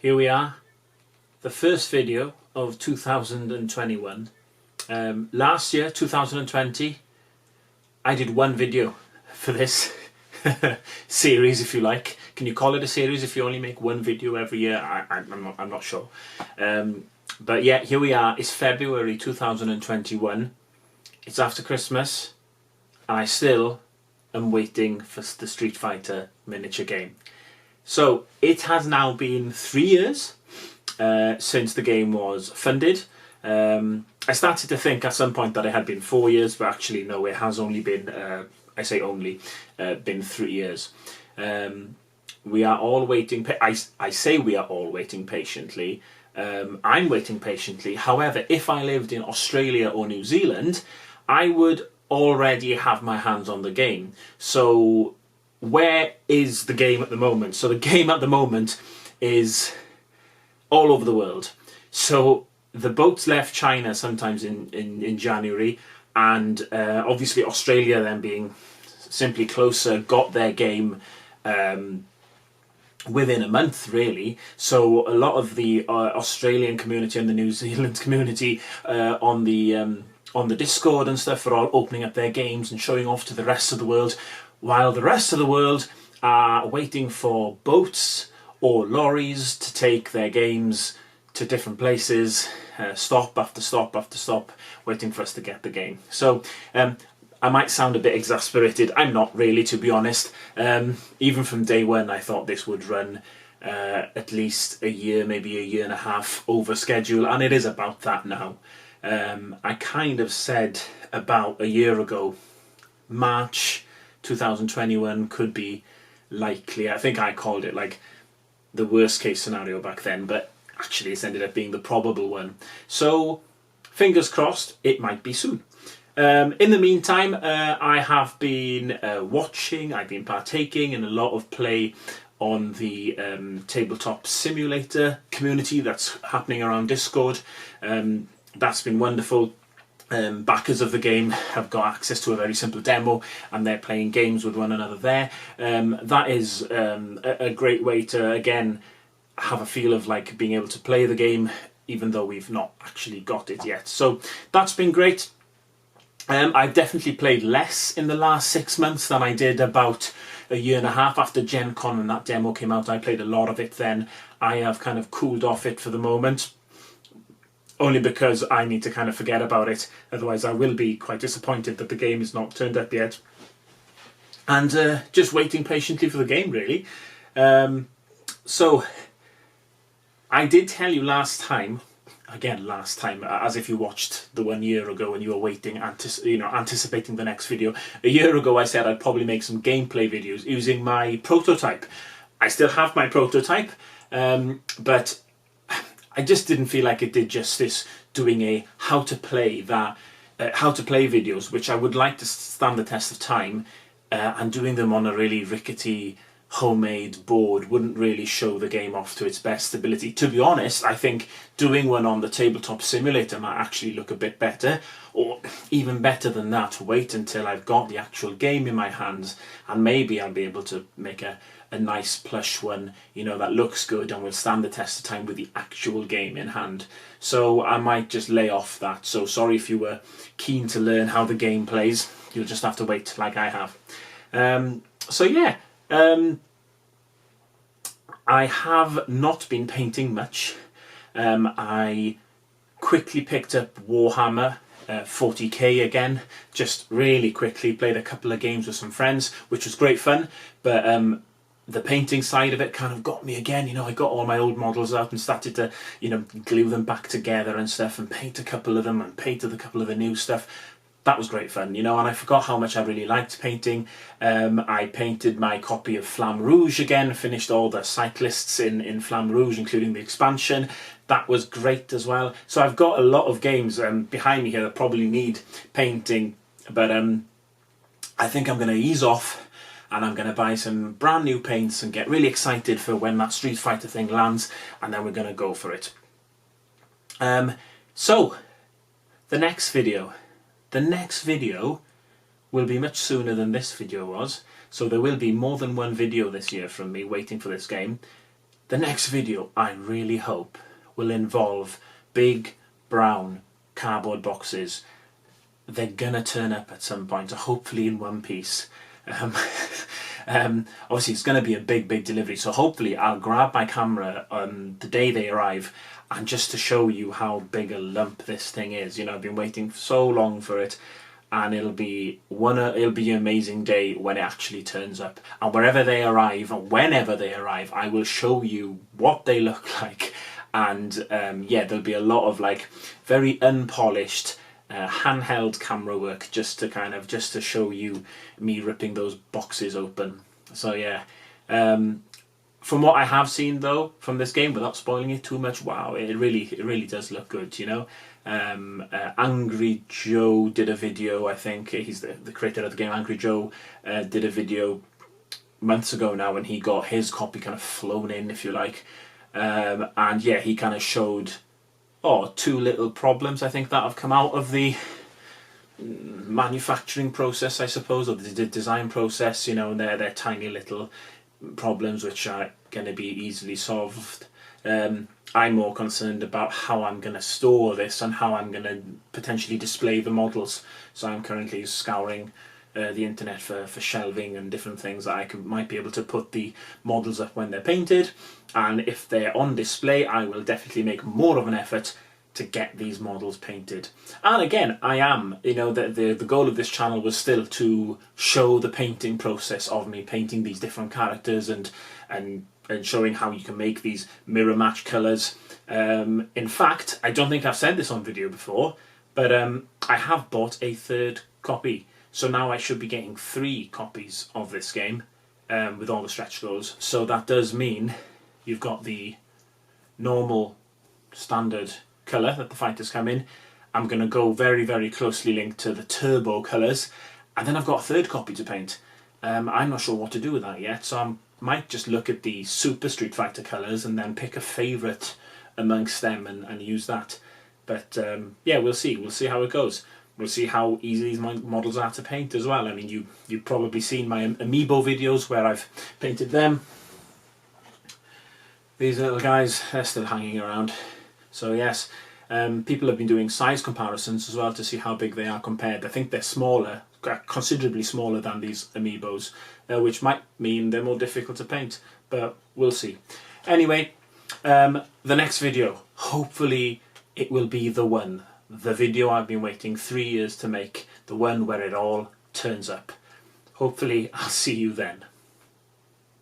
Here we are, the first video of 2021. Last year, 2020, I did one video for this series, if you like. Can you call it a series if you only make one video every year? I'm not sure. But yeah, here we are. It's February 2021. It's after Christmas, and I still am waiting for the Street Fighter miniature game. So it has now been 3 years since the game was funded. I started to think at some point that it had been 4 years, but actually no, it has only been, I say only, been 3 years. We are all waiting, I say we are all waiting patiently. I'm waiting patiently. However, if I lived in Australia or New Zealand, I would already have my hands on the game. So where is the game at the moment? So the game at the moment is all over the world. So the boats left China sometimes in January, and obviously Australia, then being simply closer, got their game within a month, really. So a lot of the Australian community and the New Zealand community on the Discord and stuff are all opening up their games and showing off to the rest of the world, while the rest of the world are waiting for boats or lorries to take their games to different places, stop after stop after stop, waiting for us to get the game. So I might sound a bit exasperated. I'm not really, to be honest. Even from day one, I thought this would run at least a year, maybe a year and a half over schedule, and it is about that now. I kind of said about a year ago, March 2021 could be likely. I think I called it like the worst case scenario back then, but actually it's ended up being the probable one. So fingers crossed, it might be soon. In the meantime, I have been watching, I've been partaking in a lot of play on the tabletop simulator community that's happening around Discord. That's been wonderful. Backers of the game have got access to a very simple demo, and they're playing games with one another there. That is a great way to, again, have a feel of like being able to play the game even though we've not actually got it yet. So that's been great. I've definitely played less in the last 6 months than I did about a year and a half after Gen Con, and that demo came out. I played a lot of it then. I have kind of cooled off it for the moment, only because I need to kind of forget about it. Otherwise I will be quite disappointed that the game is not turned up yet. And just waiting patiently for the game, really. So I did tell you last time, again last time, as if you watched the 1 year ago and you were waiting, anticipating the next video. A year ago I said I'd probably make some gameplay videos using my prototype. I still have my prototype, but I just didn't feel like it did justice doing a how to play videos, which I would like to stand the test of time, and doing them on a really rickety homemade board wouldn't really show the game off to its best ability. To be honest, I think doing one on the tabletop simulator might actually look a bit better, or even better than that, wait until I've got the actual game in my hands, and maybe I'll be able to make a nice plush one, that looks good and will stand the test of time with the actual game in hand. So I might just lay off that. So sorry if you were keen to learn how the game plays. You'll just have to wait like I have. So yeah, I have not been painting much. I quickly picked up Warhammer 40k again, just really quickly, played a couple of games with some friends, which was great fun, but the painting side of it kind of got me again. I got all my old models out and started to, glue them back together and stuff, and paint a couple of them and painted a couple of the new stuff. That was great fun, and I forgot how much I really liked painting. I painted my copy of Flamme Rouge again, finished all the cyclists in Flamme Rouge, including the expansion. That was great as well. So I've got a lot of games behind me here that probably need painting, but I think I'm going to ease off, and I'm going to buy some brand new paints and get really excited for when that Street Fighter thing lands, and then we're going to go for it. So, the next video will be much sooner than this video was, so there will be more than one video this year from me waiting for this game. the next video, I really hope, will involve big brown cardboard boxes. They're gonna turn up at some point, hopefully in one piece. Obviously it's gonna be a big delivery, so hopefully I'll grab my camera the day they arrive, and just to show you how big a lump this thing is. You know, I've been waiting so long for it, and it'll be an amazing day when it actually turns up. And wherever they arrive, and whenever they arrive, I will show you what they look like. And yeah, there'll be a lot of like very unpolished handheld camera work just to show you me ripping those boxes open. So yeah, from what I have seen though from this game, without spoiling it too much, wow, it really does look good, you know. Angry Joe did a video, I think he's the creator of the game. Angry Joe did a video months ago now, and he got his copy kind of flown in, if you like. And yeah, he kind of showed two little problems, I think, that have come out of the manufacturing process, I suppose, or the design process. You know, they're tiny little problems which are going to be easily solved. I'm more concerned about how I'm going to store this and how I'm going to potentially display the models. So I'm currently scouring the internet for shelving and different things that I might be able to put the models up when they're painted. And if they're on display, I will definitely make more of an effort to get these models painted. And again, I am, you know, the goal of this channel was still to show the painting process of me painting these different characters and showing how you can make these mirror match colours. In fact, I don't think I've said this on video before, but I have bought a third copy. So now I should be getting 3 copies of this game with all the stretch goals. So that does mean you've got the normal standard colour that the fighters come in. I'm going to go very closely linked to the turbo colours, and then I've got a third copy to paint. I'm not sure what to do with that yet, so I might just look at the Super Street Fighter colours and then pick a favourite amongst them and use that. But yeah, we'll see how it goes. We'll see how easy these models are to paint as well. I mean, you've probably seen my amiibo videos where I've painted them. These little guys, they're still hanging around. So yes, people have been doing size comparisons as well to see how big they are compared. I think they're smaller, considerably smaller than these amiibos, which might mean they're more difficult to paint, but we'll see. Anyway, the next video, hopefully it will be the video I've been waiting 3 years to make, the one where it all turns up. Hopefully I'll see you then.